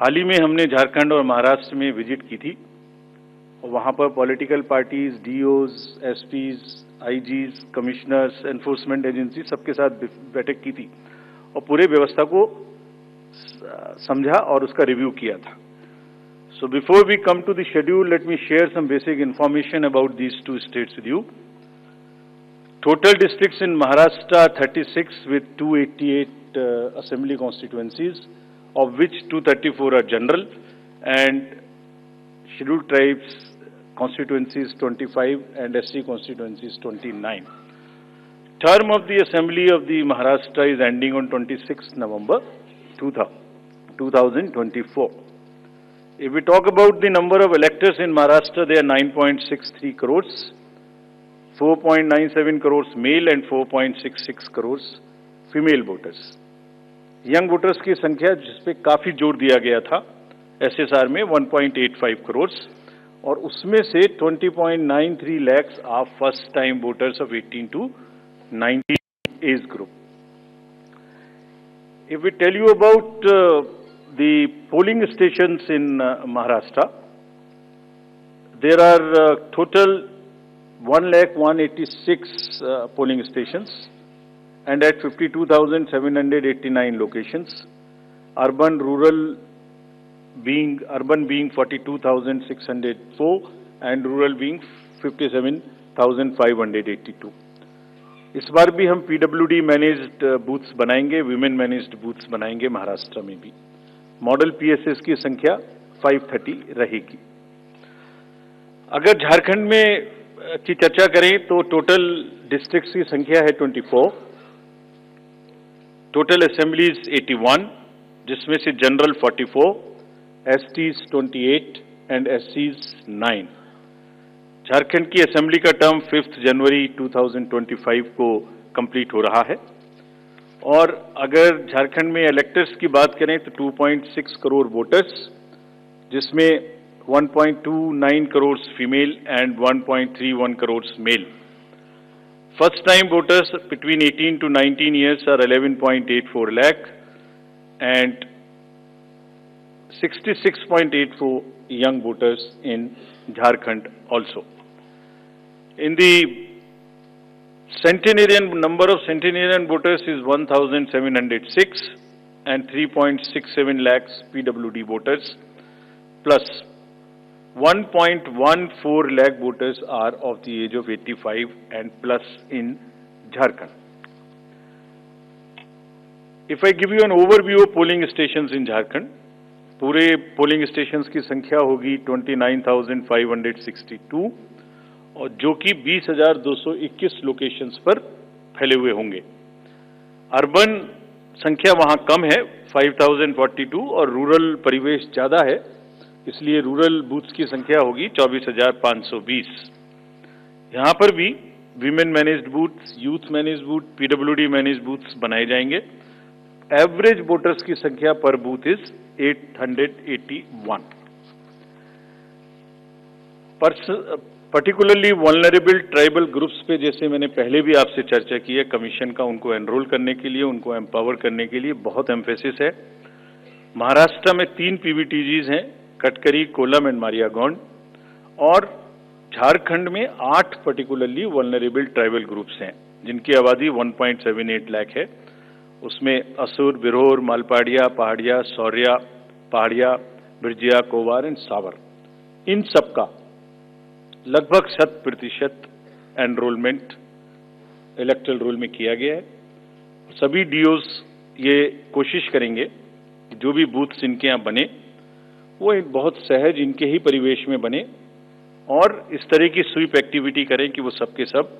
हाल ही में हमने झारखंड और महाराष्ट्र में विजिट की थी और वहाँ पर political parties, DOs, SPs, IGs, commissioners, enforcement agency सबके साथ बैठक की थी और पूरे व्यवस्था को समझा और उसका रिव्यू किया था. So before we come to the schedule, let me share some basic information about these two states with you. Total districts in Maharashtra 36 with 288 assembly constituencies, of which 234 are general and scheduled tribes constituencies 25 and SC constituencies 29. Term of the assembly of the Maharashtra is ending on 26th November 2024. If we talk about the number of electors in Maharashtra, they are 9.63 crores, 4.97 crores male and 4.66 crores female voters. Young voters की संख्या जिस पे काफी जोर दिया गया था SSR में 1.85 crores और उसमें से 20.93 lakhs are first time voters of 18 to 19 age group. If we tell you about the polling stations in Maharashtra, there are total 1,186 polling stations and at 52,789 locations. Urban being 42,604 and rural being 57,582. इस बार भी हम PWD managed booths बनाएंगे, women managed booths बनाएंगे महाराष्ट्र में भी. Model PSS की संख्या 530 रहेगी. अगर झारखंड में की चर्चा करें तो टोटल डिस्ट्रिक्ट्स की संख्या है 24, टोटल असेंबलीज 81, जिसमें से general 44, STs 28 and SCs 9. Jharkhand की असेंबली का टर्म 5 जनवरी 2025 को कंप्लीट हो रहा है और अगर झारखंड में इलेक्टर्स की बात करें तो 2.6 करोड़ वोटर्स, जिसमें 1.29 crore female and 1.31 crore male. First time voters between 18 to 19 years are 11.84 lakh and 66.84 young voters in Jharkhand also. In the number of centenarian voters is 1,706 and 3.67 lakhs PWD voters plus 1.14 lakh voters are of the age of 85 and plus in Jharkhand. If I give you an overview of polling stations in Jharkhand, पूरे polling stations की संख्या होगी 29,562 और जो कि 20,221 locations पर फैले हुए होंगे. अर्बन संख्या वहां कम है 5,042 और रूरल परिवेश ज्यादा है, इसलिए रूरल बूथ्स की संख्या होगी 24,520. यहां पर भी women managed booths, youth managed booth, PWD managed booths बनाए जाएंगे. एवरेज वोटर्स की संख्या पर booth is 881. Particularly vulnerable tribal groups पे जैसे मैंने पहले भी आपसे चर्चा की है, कमीशन का उनको एनरोल करने के लिए, उनको एम्पावर करने के लिए बहुत एम्फेसिस है. महाराष्ट्र में 3 PVTGs हैं, कटकरी, कोलम एंड मारियागौंड, और झारखंड में 8 पर्टिकुलरली वल्नरेबल ट्राइबल ग्रुप्स हैं जिनकी आबादी 1.78 लाख है. उसमें असुर, बिरहोर, मालपाड़िया, पहाड़िया, सौर्या, पहाड़िया, बिरजिया, कोवार एंड सावर, इन सबका लगभग 100% एनरोलमेंट इलेक्टरल रोल में किया गया है. सभी डीओज ये कोशिश करेंगे कि जो भी बूथ्स इनके यहाँ बने वो एक बहुत सहज इनके ही परिवेश में बने और इस तरह की स्वीप एक्टिविटी करें कि वो सबके सब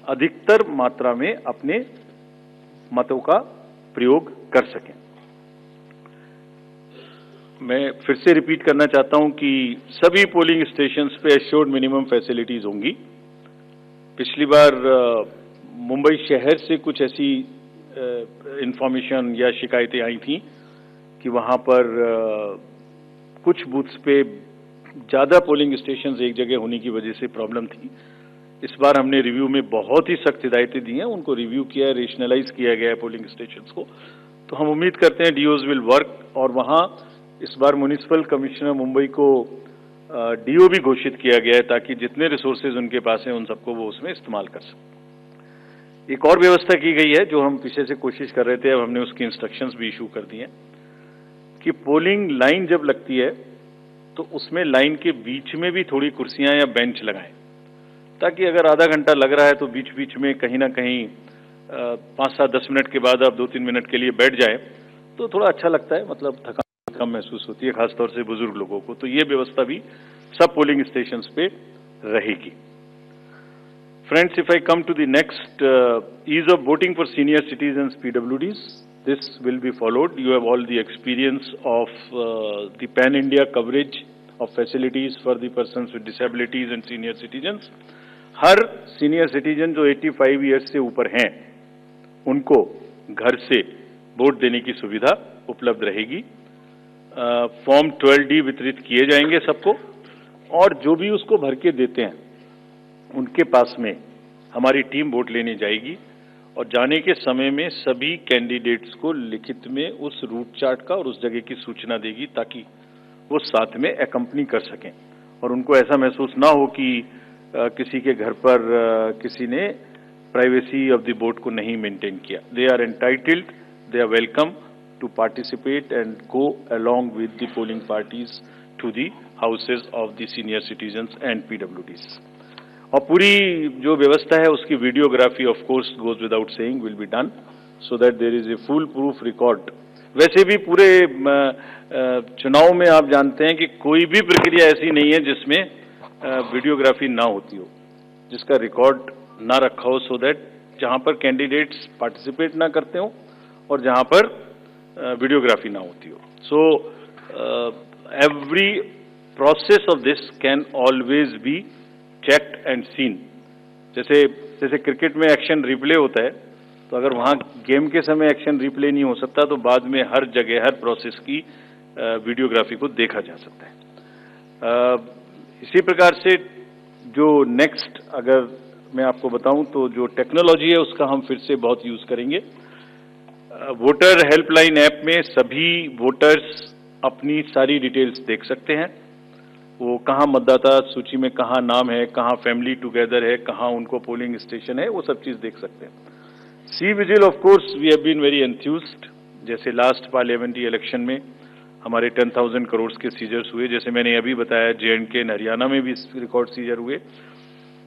अधिकतर मात्रा में अपने मतों का प्रयोग कर सकें. मैं फिर से रिपीट करना चाहता हूं कि सभी पोलिंग स्टेशंस पे एश्योर्ड मिनिमम फैसिलिटीज होंगी. पिछली बार मुंबई शहर से कुछ ऐसी इंफॉर्मेशन या शिकायतें आई थी कि वहां पर कुछ बूथ्स पे ज्यादा पोलिंग स्टेशंस एक जगह होने की वजह से प्रॉब्लम थी. इस बार हमने रिव्यू में बहुत ही सख्त हिदायतें दी हैं, उनको रिव्यू किया है, रेशनलाइज किया गया है पोलिंग स्टेशंस को. तो हम उम्मीद करते हैं डीओज विल वर्क और वहां इस बार म्युनिसिपल कमिश्नर मुंबई को डीओ भी घोषित किया गया है ताकि जितने रिसोर्सेज उनके पास हैं उन सबको वो उसमें इस्तेमाल कर सकें। एक और व्यवस्था की गई है जो हम पीछे से कोशिश कर रहे थे, अब हमने उसकी इंस्ट्रक्शंस भी इशू कर दी हैं कि पोलिंग लाइन जब लगती है तो उसमें लाइन के बीच में भी थोड़ी कुर्सियां या बेंच लगाएं, ताकि अगर आधा घंटा लग रहा है तो बीच बीच में कहीं ना कहीं 5-7-10 मिनट के बाद आप 2-3 मिनट के लिए बैठ जाए तो थोड़ा अच्छा लगता है, मतलब थकान कम महसूस होती है, खासतौर से बुजुर्ग लोगों को। तो ये व्यवस्था भी सब पोलिंग स्टेशंस पे रहेगी। Friends, if I come to the next, ease of voting for senior citizens PWDs, this will be followed. You have all the experience of the pan-India coverage of facilities for the persons with disabilities and senior citizens. Her senior citizen जो 85 years से ऊपर हैं उनको घर से vote देने की सुविधा उपलब्ध रहेगी। फॉर्म 12D वितरित किए जाएंगे सबको, और जो भी उसको भर के देते हैं उनके पास में हमारी टीम वोट लेने जाएगी और जाने के समय में सभी कैंडिडेट्स को लिखित में उस रूट चार्ट का और उस जगह की सूचना देगी ताकि वो साथ में एकम्पनी कर सकें और उनको ऐसा महसूस ना हो कि किसी के घर पर किसी ने प्राइवेसी ऑफ द वोट को नहीं मेंटेन किया। They are entitled, they are welcome to participate and go along with the polling parties to the houses of the senior citizens and PWDs। और पूरी जो व्यवस्था है उसकी videography of course goes without saying will be done so that there is a foolproof record. वैसे भी पूरे चुनाव में आप जानते हैं कि कोई भी प्रक्रिया ऐसी नहीं है जिसमें वीडियोग्राफी ना होती हो, जिसका रिकॉर्ड ना रखा हो, सो दैट जहां पर कैंडिडेट्स पार्टिसिपेट ना करते हो और जहां पर वीडियोग्राफी ना होती हो। So every process of this can always be checked and seen. जैसे क्रिकेट में एक्शन रिप्ले होता है, तो अगर वहां गेम के समय एक्शन रिप्ले नहीं हो सकता तो बाद में हर जगह हर प्रोसेस की वीडियोग्राफी को देखा जा सकता है। इसी प्रकार से जो नेक्स्ट अगर मैं आपको बताऊं तो जो टेक्नोलॉजी है उसका हम फिर से बहुत यूज करेंगे। वोटर हेल्पलाइन ऐप में सभी वोटर्स अपनी सारी डिटेल्स देख सकते हैं, वो कहाँ मतदाता सूची में कहाँ नाम है, कहाँ फैमिली टुगेदर है, कहाँ उनको पोलिंग स्टेशन है, वो सब चीज देख सकते हैं। C vigil of course we have been very enthused. जैसे लास्ट पार्लियामेंट्री इलेक्शन में हमारे 10,000 करोड़ के सीजर्स हुए, जैसे मैंने अभी बताया J&K एंड हरियाणा में भी रिकॉर्ड सीजर हुए।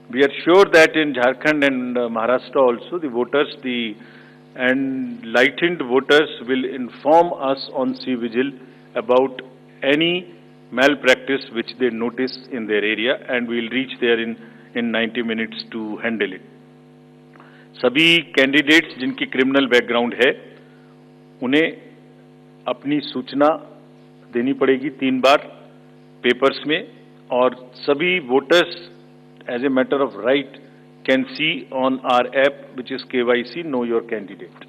We are sure that in Jharkhand and Maharashtra also the voters the enlightened voters will inform us on C Vigil about any malpractice which they notice in their area and we will reach there in 90 minutes to handle it. सभी candidates जिनकी criminal background है उन्हें अपनी सूचना देनी पड़ेगी 3 बार papers में, और सभी voters as a matter of right can see on our app which is KYC Know Your Candidate.